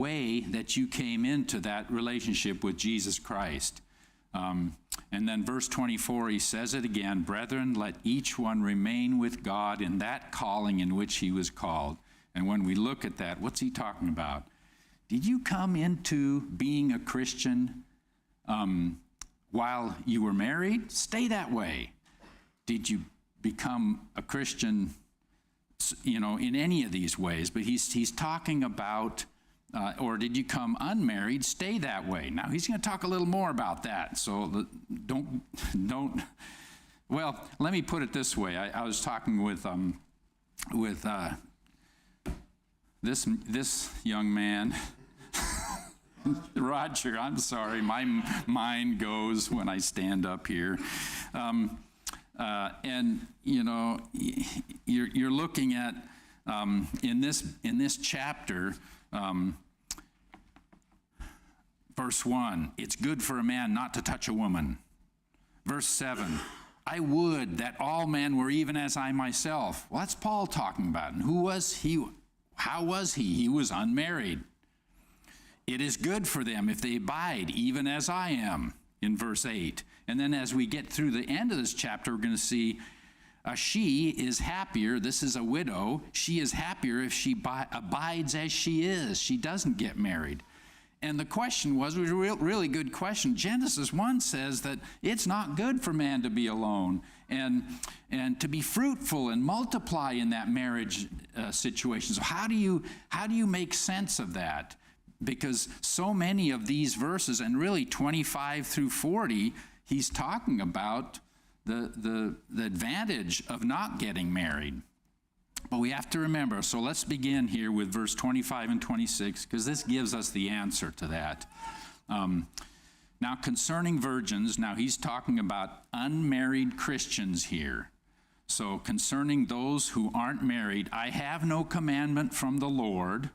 way that you came into that relationship with Jesus Christ. And then verse 24, he says it again, brethren, let each one remain with God in that calling in which he was called. And when we look at that, what's he talking about? Did you come into being a Christian while you were married? Stay that way. Did you become a Christian, in any of these ways? But he's talking about, or did you come unmarried? Stay that way. Now, he's going to talk a little more about that. So don't. Well, let me put it this way. I was talking with this young man. Roger, I'm sorry, my mind goes when I stand up here. And you're looking at in this chapter, verse 1, it's good for a man not to touch a woman. Verse 7, I would that all men were even as I myself. Well, that's Paul talking about. And who was he? How was he? He was unmarried. It is good for them if they abide, even as I am, in verse 8. And then as we get through the end of this chapter, we're going to see she is happier. This is a widow. She is happier if she abides as she is. She doesn't get married. And the question was a really good question. Genesis 1 says that it's not good for man to be alone and to be fruitful and multiply in that marriage situation. So how do you make sense of that? Because so many of these verses, and really 25 through 40, he's talking about the advantage of not getting married. But we have to remember, so let's begin here with verse 25 and 26, because this gives us the answer to that. Now, concerning virgins, now he's talking about unmarried Christians here. So concerning those who aren't married, I have no commandment from the Lord,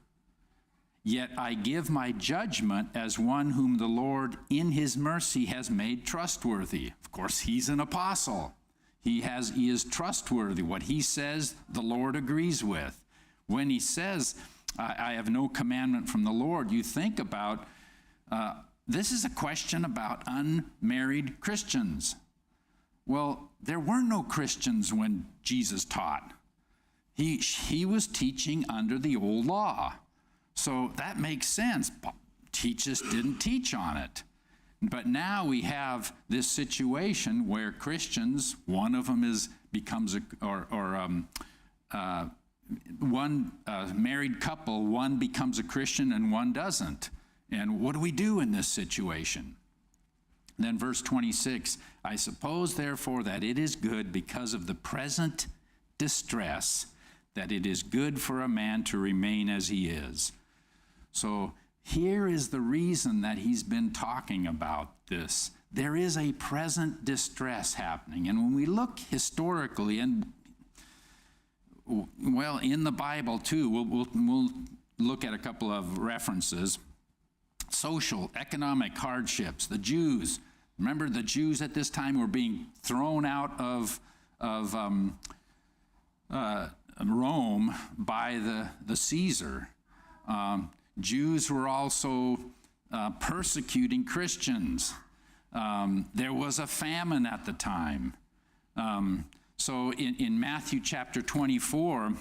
yet I give my judgment as one whom the Lord in his mercy has made trustworthy. Of course, he's an apostle. He is trustworthy. What he says, the Lord agrees with. When he says, I have no commandment from the Lord, you think about, this is a question about unmarried Christians. Well, there were no Christians when Jesus taught. He was teaching under the old law. So that makes sense. Jesus didn't teach on it. But now we have this situation where Christians, one of them one married couple, one becomes a Christian and one doesn't. And what do we do in this situation? Then verse 26, I suppose therefore that it is good because of the present distress, that it is good for a man to remain as he is. So here is the reason that he's been talking about this. There is a present distress happening. And when we look historically, and well, in the Bible too, we'll look at a couple of references. Social, economic hardships. The Jews, remember the Jews at this time were being thrown out of Rome by the Caesar. Jews were also persecuting Christians. There was a famine at the time. So in Matthew chapter 24,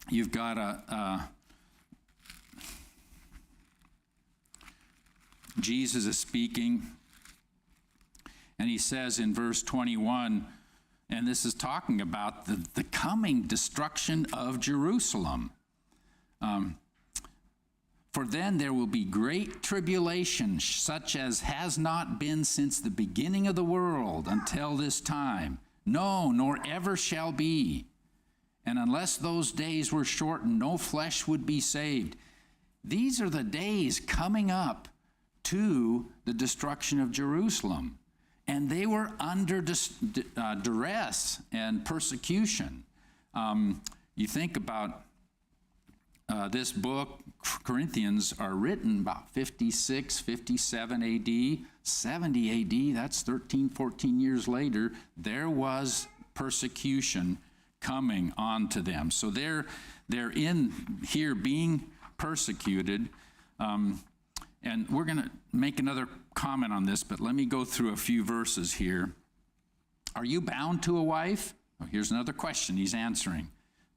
you've got Jesus is speaking, and he says in verse 21, and this is talking about the coming destruction of Jerusalem. For then there will be great tribulation, such as has not been since the beginning of the world until this time. No, nor ever shall be. And unless those days were shortened, no flesh would be saved. These are the days coming up to the destruction of Jerusalem. And they were under duress and persecution. You think about this book, Corinthians, are written about 56, 57 AD, 70 AD, that's 13, 14 years later, there was persecution coming on to them. So they're in here being persecuted. And we're going to make another comment on this, but let me go through a few verses here. Are you bound to a wife? Oh, here's another question he's answering.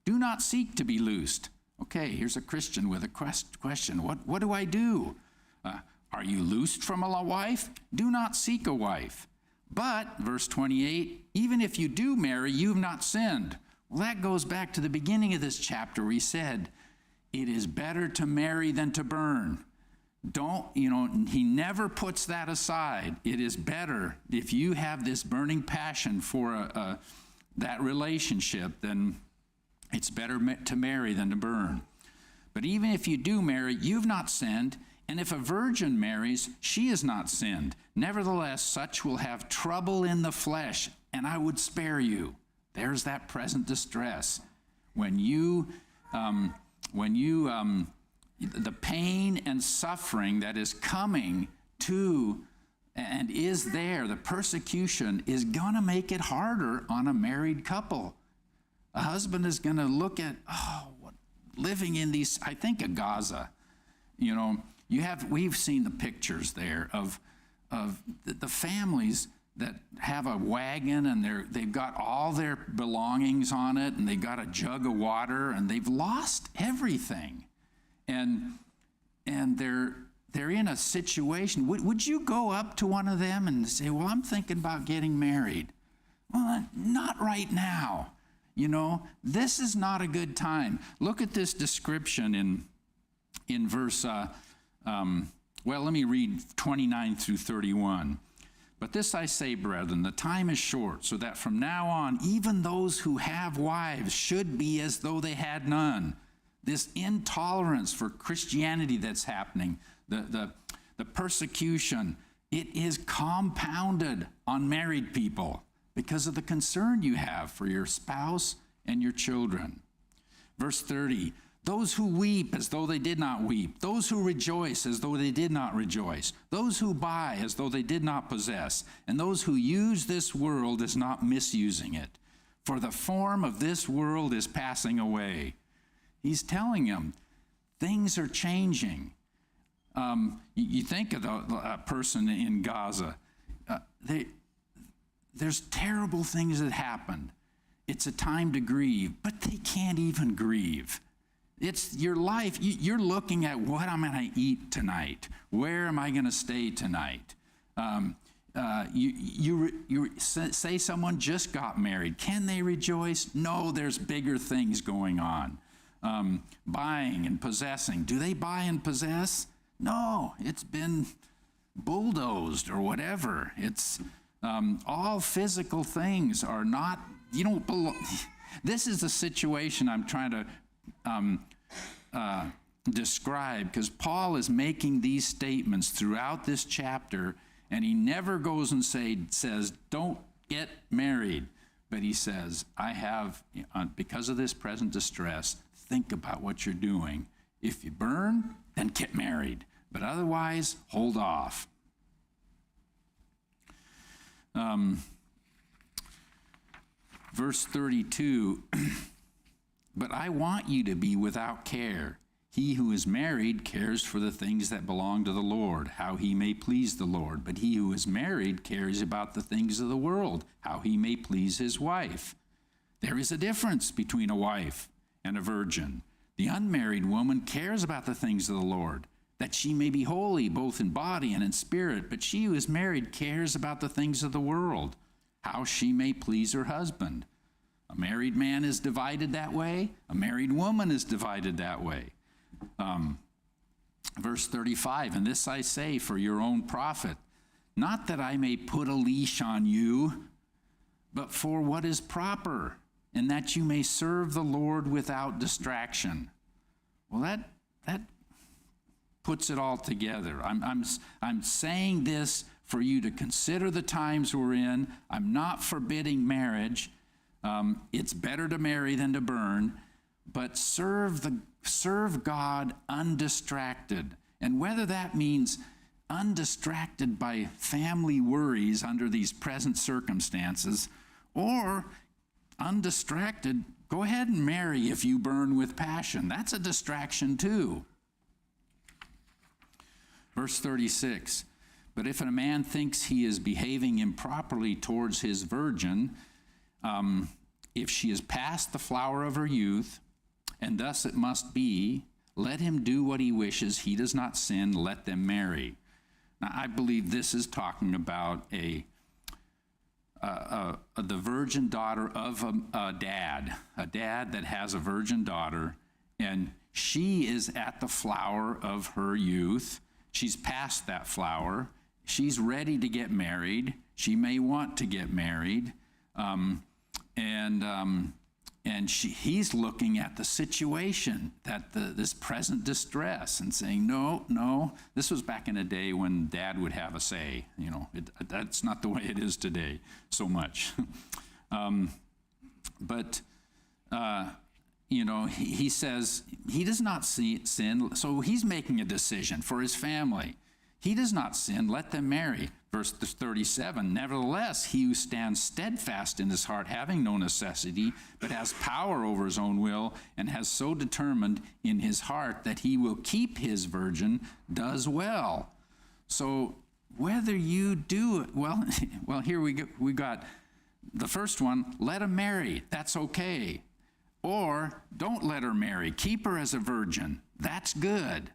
Do not seek to be loosed. Okay, here's a Christian with a question. What do I do? Are you loosed from a wife? Do not seek a wife. But, verse 28, even if you do marry, you've not sinned. Well, that goes back to the beginning of this chapter where he said, it is better to marry than to burn. He never puts that aside. It is better if you have this burning passion for that relationship, then it's better to marry than to burn. But even if you do marry, you've not sinned. And if a virgin marries, she has not sinned. Nevertheless, such will have trouble in the flesh, and I would spare you. There's that present distress. The pain and suffering that is coming to and is there, the persecution is going to make it harder on a married couple. A husband is going to look at, living in these, I think of Gaza, we've seen the pictures there of the families that have a wagon and they've got all their belongings on it and they've got a jug of water and they've lost everything. And they're in a situation. Would you go up to one of them and say, well, I'm thinking about getting married? Well, not right now. This is not a good time. Look at this description in verse, let me read 29 through 31. But this I say, brethren, the time is short, so that from now on, even those who have wives should be as though they had none. This intolerance for Christianity that's happening, the persecution, it is compounded on married people because of the concern you have for your spouse and your children. Verse 30, those who weep as though they did not weep, those who rejoice as though they did not rejoice, those who buy as though they did not possess, and those who use this world as not misusing it. For the form of this world is passing away. He's telling them things are changing. You think of a person in Gaza. There's terrible things that happened. It's a time to grieve, but they can't even grieve. It's your life. You're looking at what I'm going to eat tonight. Where am I going to stay tonight? You say someone just got married. Can they rejoice? No, there's bigger things going on. Buying and possessing. Do they buy and possess? No, it's been bulldozed or whatever. It's all physical things are not, you don't belong. This is the situation I'm trying to describe, because Paul is making these statements throughout this chapter, and he never goes and says, don't get married. But he says, I have, because of this present distress, think about what you're doing. If you burn, then get married. But otherwise, hold off. Verse 32, but I want you to be without care. He who is married cares for the things that belong to the Lord, how he may please the Lord. But he who is married cares about the things of the world, how he may please his wife. There is a difference between a wife and a virgin. The unmarried woman cares about the things of the Lord, that she may be holy both in body and in spirit. But she who is married cares about the things of the world, how she may please her husband. A married man is divided that way. A married woman is divided that way. Verse 35, and this I say for your own profit, not that I may put a leash on you, but for what is proper, and that you may serve the Lord without distraction. Well, that puts it all together. I'm saying this for you to consider the times we're in. I'm not forbidding marriage. It's better to marry than to burn, but serve God undistracted. And whether that means undistracted by family worries under these present circumstances, or undistracted, go ahead and marry if you burn with passion. That's a distraction too. Verse 36, but if a man thinks he is behaving improperly towards his virgin, if she is past the flower of her youth, and thus it must be, let him do what he wishes. He does not sin. Let them marry. Now, I believe this is talking about the virgin daughter of a dad that has a virgin daughter, and she is at the flower of her youth. She's past that flower. She's ready to get married. She may want to get married. He's looking at the situation, this present distress, and saying, no. This was back in a day when dad would have a say. That's not the way it is today so much. He says he does not sin, so he's making a decision for his family. He does not sin, let them marry. Verse 37, nevertheless, he who stands steadfast in his heart, having no necessity, but has power over his own will, and has so determined in his heart that he will keep his virgin, does well. So whether you do it, well, here we got the first one, let him marry, that's okay. Or don't let her marry, keep her as a virgin, that's good.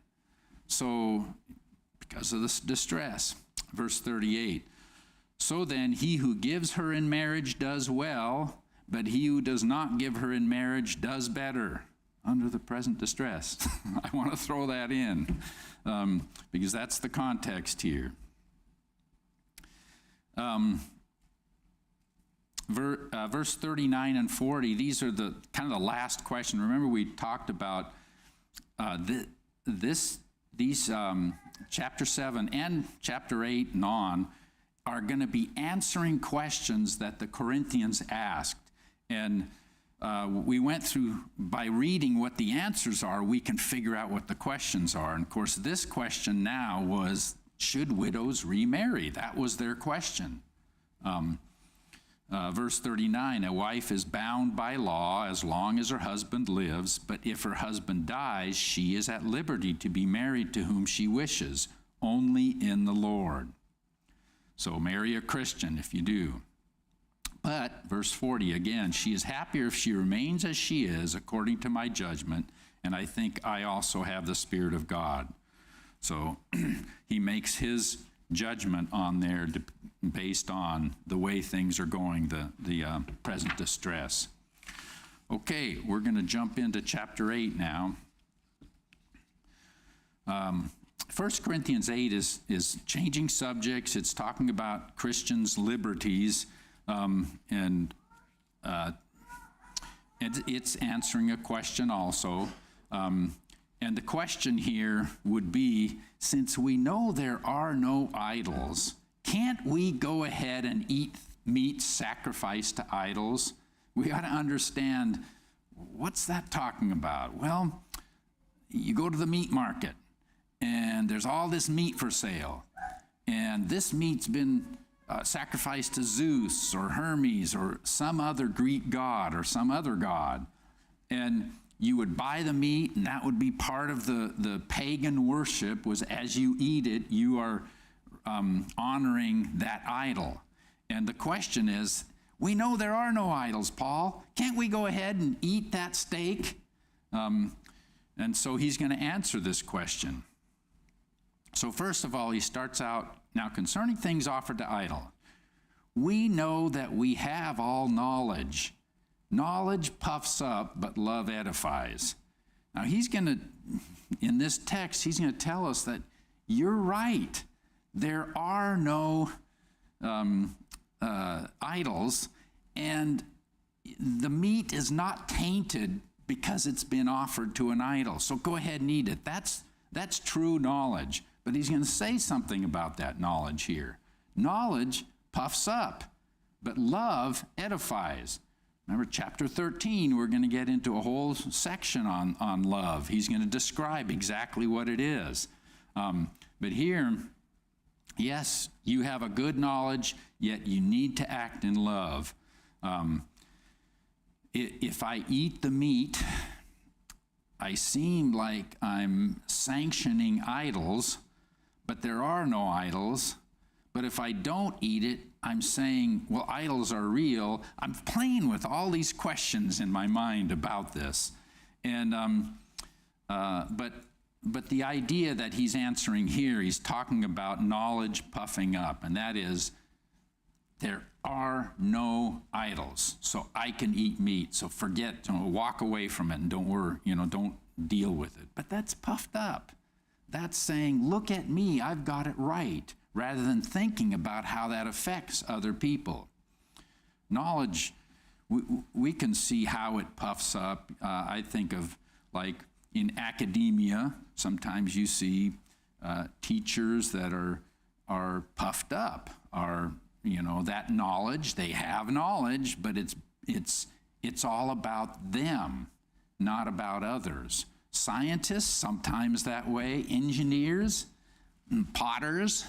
So, because of this distress. Verse 38, so then he who gives her in marriage does well, but he who does not give her in marriage does better under the present distress. I want to throw that in because that's the context here. Verse 39 and 40, these are the kind of the last question. Remember we talked about these chapter 7 and chapter 8 and on are going to be answering questions that the Corinthians asked. And we went through, by reading what the answers are, we can figure out what the questions are. And of course, this question now was, should widows remarry? That was their question. Verse 39, a wife is bound by law as long as her husband lives, but if her husband dies, she is at liberty to be married to whom she wishes, only in the Lord. So marry a Christian if you do. But, verse 40, again, she is happier if she remains as she is, according to my judgment, and I think I also have the Spirit of God. So he makes his judgment on there based on the way things are going, the present distress. Okay, we're going to jump into chapter 8 now. 1 Corinthians 8 is changing subjects. It's talking about Christians' liberties, and it's answering a question also. And the question here would be, since we know there are no idols, can't we go ahead and eat meat sacrificed to idols? We ought to understand, what's that talking about? Well, you go to the meat market, and there's all this meat for sale. And this meat's been sacrificed to Zeus or Hermes or some other Greek god or some other god. And you would buy the meat, and that would be part of the pagan worship, was as you eat it, you are honoring that idol. And the question is, we know there are no idols, Paul. Can't we go ahead and eat that steak? And so he's going to answer this question. So first of all, he starts out, now concerning things offered to idol, we know that we have all knowledge. Knowledge puffs up, but love edifies. Now he's going to, in this text, he's going to tell us that you're right. There are no idols, and the meat is not tainted because it's been offered to an idol. So go ahead and eat it. That's true knowledge. But he's going to say something about that knowledge here. Knowledge puffs up, but love edifies. Remember, chapter 13, we're going to get into a whole section on love. He's going to describe exactly what it is. But here, yes, you have a good knowledge, yet you need to act in love. If I eat the meat, I seem like I'm sanctioning idols, but there are no idols. But if I don't eat it, I'm saying, well, idols are real. I'm playing with all these questions in my mind about this. And but the idea that he's answering here, he's talking about knowledge puffing up, and that is, there are no idols, so I can eat meat. So forget, walk away from it, and don't worry, don't deal with it. But that's puffed up. That's saying, look at me, I've got it right, rather than thinking about how that affects other people. Knowledge, we can see how it puffs up. I think of, like, in academia, sometimes you see teachers that are puffed up, that knowledge, they have knowledge, but it's all about them, not about others. Scientists, sometimes that way. Engineers, potters,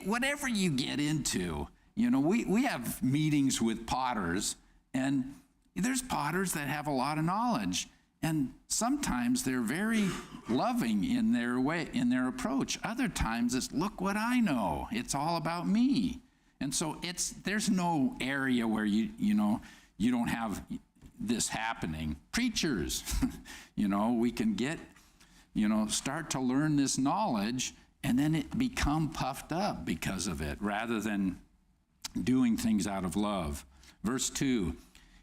whatever you get into. We have meetings with potters, and there's potters that have a lot of knowledge. And sometimes they're very loving in their way, in their approach. Other times it's, look what I know. It's all about me. And so there's no area where you don't have this happening. Preachers, we can get, start to learn this knowledge, and then it become puffed up because of it, rather than doing things out of love. Verse 2.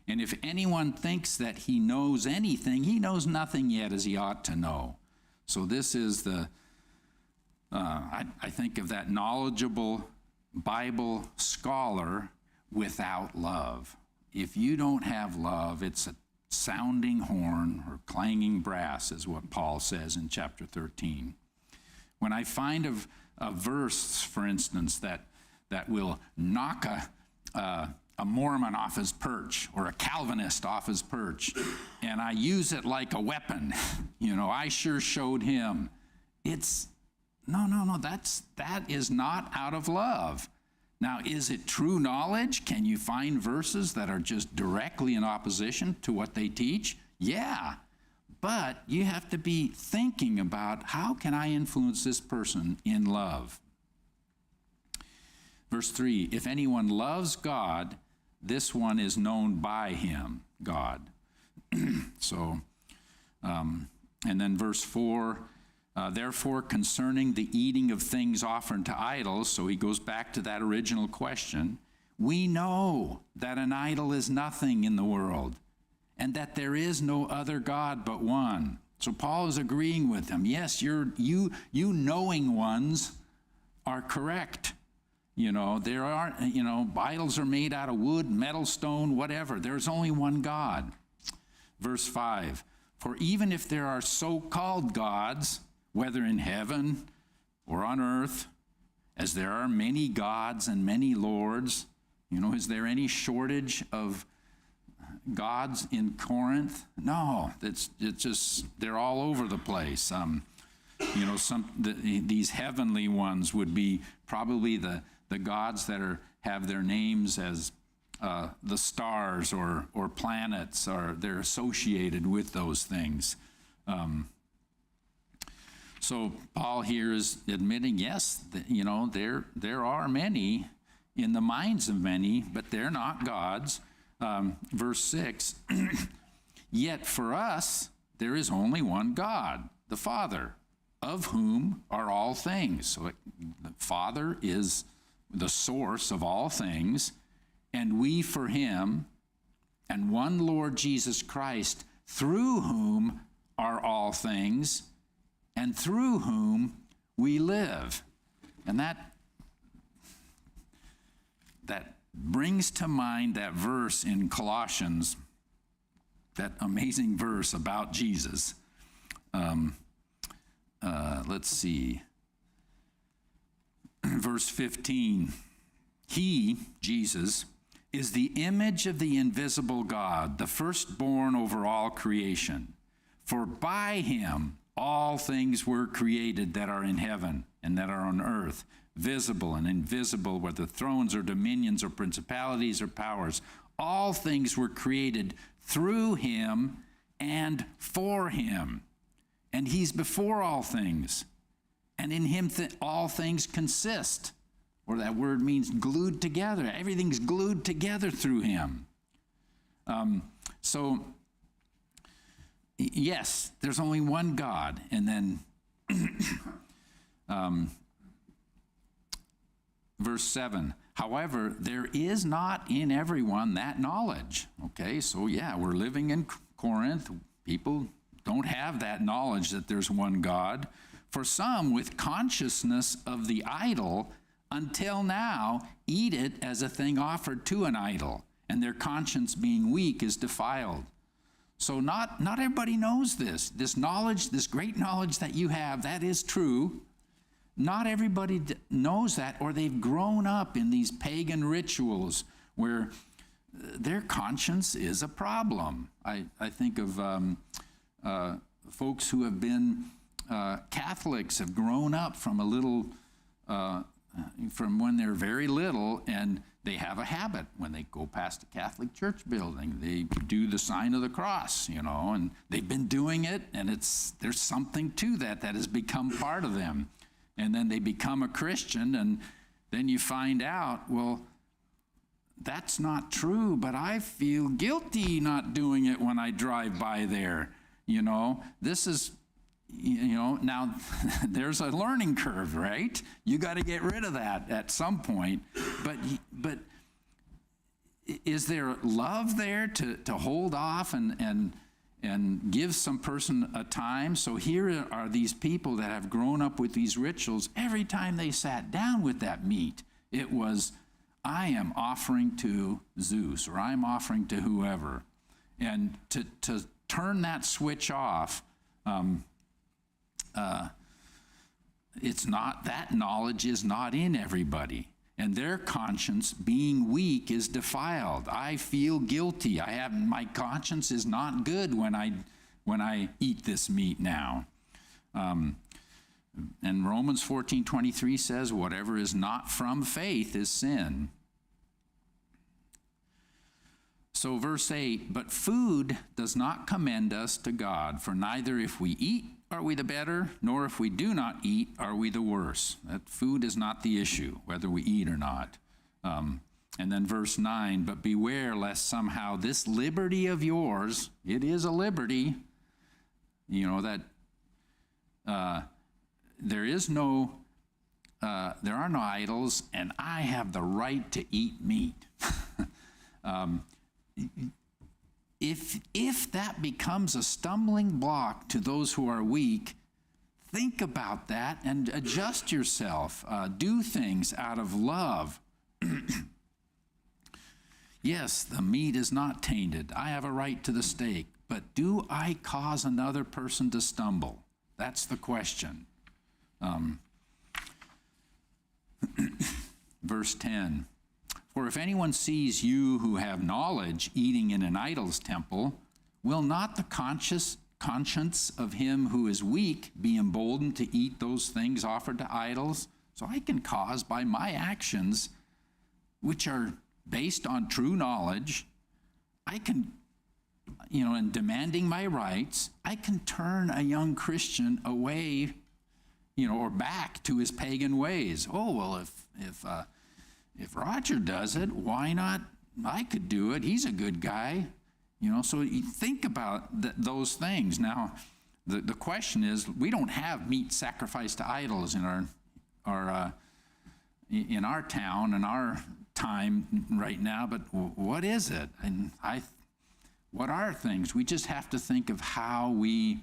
And if anyone thinks that he knows anything, he knows nothing yet as he ought to know. So this is I think of that knowledgeable Bible scholar without love. If you don't have love, it's a sounding horn or clanging brass, is what Paul says in chapter 13. When I find a verse, for instance, that will knock a Mormon off his perch, or a Calvinist off his perch, and I use it like a weapon. I sure showed him. No, that is not out of love. Now, is it true knowledge? Can you find verses that are just directly in opposition to what they teach? Yeah, but you have to be thinking about, how can I influence this person in love? Verse 3, if anyone loves God, this one is known by him, God. And then verse 4, therefore concerning the eating of things offered to idols, so he goes back to that original question, we know that an idol is nothing in the world, and that there is no other God but one. So Paul is agreeing with him. Yes, you knowing ones are correct. There aren't, idols are made out of wood, metal, stone, whatever. There's only one God. Verse 5, for even if there are so-called gods, whether in heaven or on earth, as there are many gods and many lords, is there any shortage of gods in Corinth? No, it's just, they're all over the place. These heavenly ones would be probably the gods that have their names as the stars or planets, or they're associated with those things. So Paul here is admitting, yes, there are many in the minds of many, but they're not gods. Verse 6, yet for us there is only one God, the Father, of whom are all things. So the Father is the source of all things, and we for him, and one Lord Jesus Christ, through whom are all things, and through whom we live. And that brings to mind that verse in Colossians, that amazing verse about Jesus. Let's see. Verse 15, he, Jesus, is the image of the invisible God, the firstborn over all creation. For by him all things were created that are in heaven and that are on earth, visible and invisible, whether thrones or dominions or principalities or powers. All things were created through him and for him. And he's before all things. And And in him all things consist. Or that word means glued together. Everything's glued together through him. So, yes, there's only one God. And then verse 7, however, there is not in everyone that knowledge. Okay, so yeah, we're living in Corinth. People don't have that knowledge that there's one God. For some, with consciousness of the idol, until now, eat it as a thing offered to an idol, and their conscience being weak is defiled. So not everybody knows this. This knowledge, this great knowledge that you have, that is true. Not everybody knows that, or they've grown up in these pagan rituals where their conscience is a problem. I think of folks who have been Catholics, have grown up from a little, from when they're very little, and they have a habit. When they go past a Catholic church building, they do the sign of the cross, and they've been doing it, and there's something to that has become part of them. And then they become a Christian, and then you find out, well, that's not true, but I feel guilty not doing it when I drive by there. This is, now there's a learning curve, right? You got to get rid of that at some point. But is there love there to hold off and give some person a time? So here are these people that have grown up with these rituals. Every time they sat down with that meat, it was, I am offering to Zeus, or I'm offering to whoever. And to turn that switch off, it's not, that knowledge is not in everybody. And their conscience, being weak, is defiled. I feel guilty. My conscience is not good when I eat this meat now. And Romans 14:23 says, whatever is not from faith is sin. So verse 8, but food does not commend us to God, for neither if we eat are we the better, nor if we do not eat are we the worse. That food is not the issue, whether we eat or not. And then verse 9, but beware lest somehow this liberty of yours, it is a liberty, that there are no idols, and I have the right to eat meat. If that becomes a stumbling block to those who are weak, think about that and adjust yourself. Do things out of love. Yes, the meat is not tainted. I have a right to the steak. But do I cause another person to stumble? That's the question. Verse 10. For if anyone sees you who have knowledge eating in an idol's temple, will not the conscience of him who is weak be emboldened to eat those things offered to idols? So I can cause by my actions, which are based on true knowledge, I can, in demanding my rights, I can turn a young Christian away, or back to his pagan ways. Oh, well, if Roger does it, why not? I could do it. He's a good guy. So you think about those things. Now, the question is, we don't have meat sacrificed to idols in our town, in our time right now, but what is it? And what are things? We just have to think of how we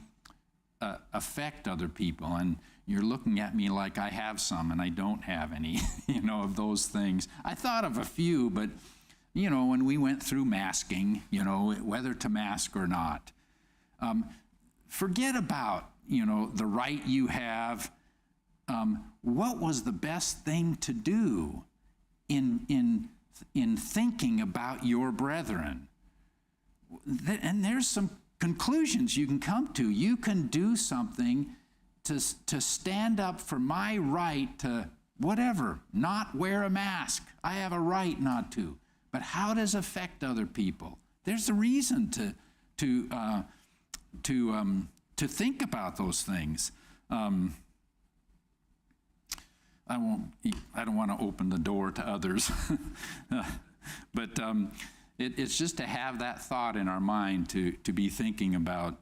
affect other people. And you're looking at me like I have some, and I don't have any, of those things. I thought of a few, but, when we went through masking, whether to mask or not, forget about, the right you have. What was the best thing to do in thinking about your brethren? And there's some conclusions you can come to. You can do something to stand up for my right to whatever, not wear a mask. I have a right not to. But how does it affect other people? There's a reason to think about those things. I don't want to open the door to others. But it's just to have that thought in our mind to be thinking about,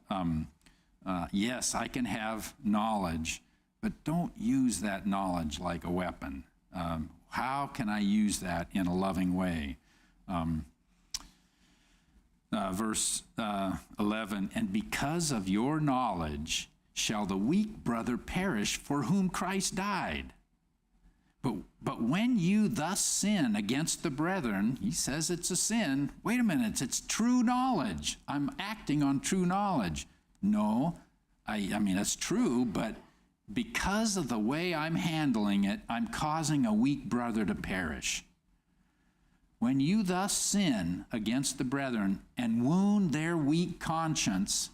yes, I can have knowledge, but don't use that knowledge like a weapon. How can I use that in a loving way? Verse 11, and because of your knowledge shall the weak brother perish for whom Christ died. But when you thus sin against the brethren, he says it's a sin. Wait a minute, it's true knowledge. I'm acting on true knowledge. No, I mean, that's true, but because of the way I'm handling it, I'm causing a weak brother to perish. When you thus sin against the brethren and wound their weak conscience,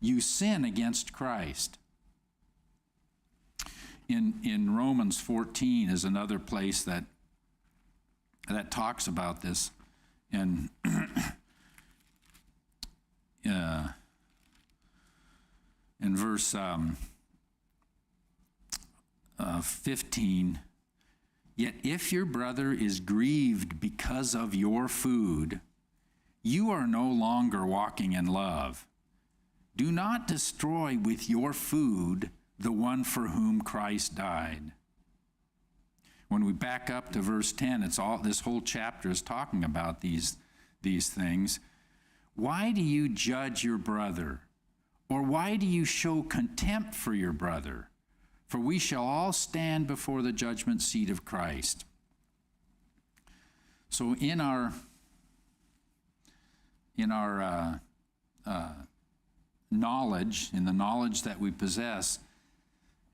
you sin against Christ. In Romans 14 is another place that talks about this. And in verse 15, yet if your brother is grieved because of your food, you are no longer walking in love. Do not destroy with your food the one for whom Christ died. When we back up to verse 10, this whole chapter is talking about these things. Why do you judge your brother? Or why do you show contempt for your brother? For we shall all stand before the judgment seat of Christ. So in our knowledge, in the knowledge that we possess,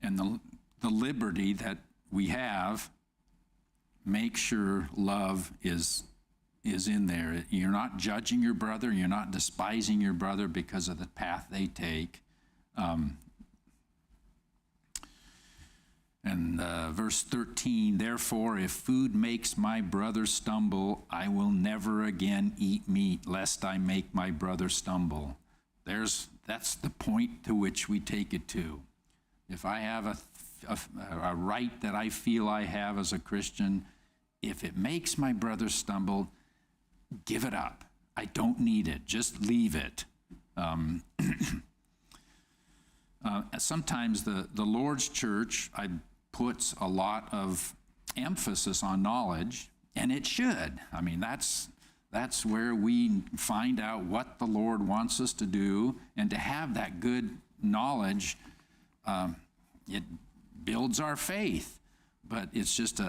and the liberty that we have, make sure love is in there. You're not judging your brother. You're not despising your brother because of the path they take. Verse 13, therefore, if food makes my brother stumble, I will never again eat meat, lest I make my brother stumble. That's the point to which we take it to. If I have a right that I feel I have as a Christian, if it makes my brother stumble, give it up. I don't need it. Just leave it. Sometimes the Lord's church puts a lot of emphasis on knowledge, and it should. I mean, that's where we find out what the Lord wants us to do, and to have that good knowledge, it builds our faith. But it's just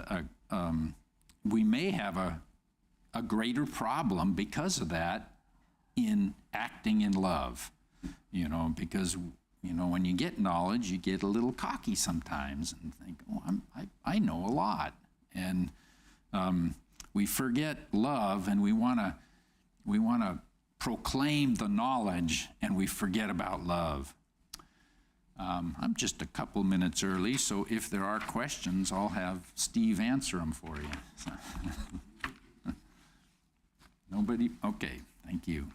we may have a greater problem because of that in acting in love, because when you get knowledge, you get a little cocky sometimes and think, oh, I know a lot. And we forget love, and we want to proclaim the knowledge, and we forget about love. I'm just a couple minutes early, so if there are questions, I'll have Steve answer them for you. Nobody? Okay, thank you.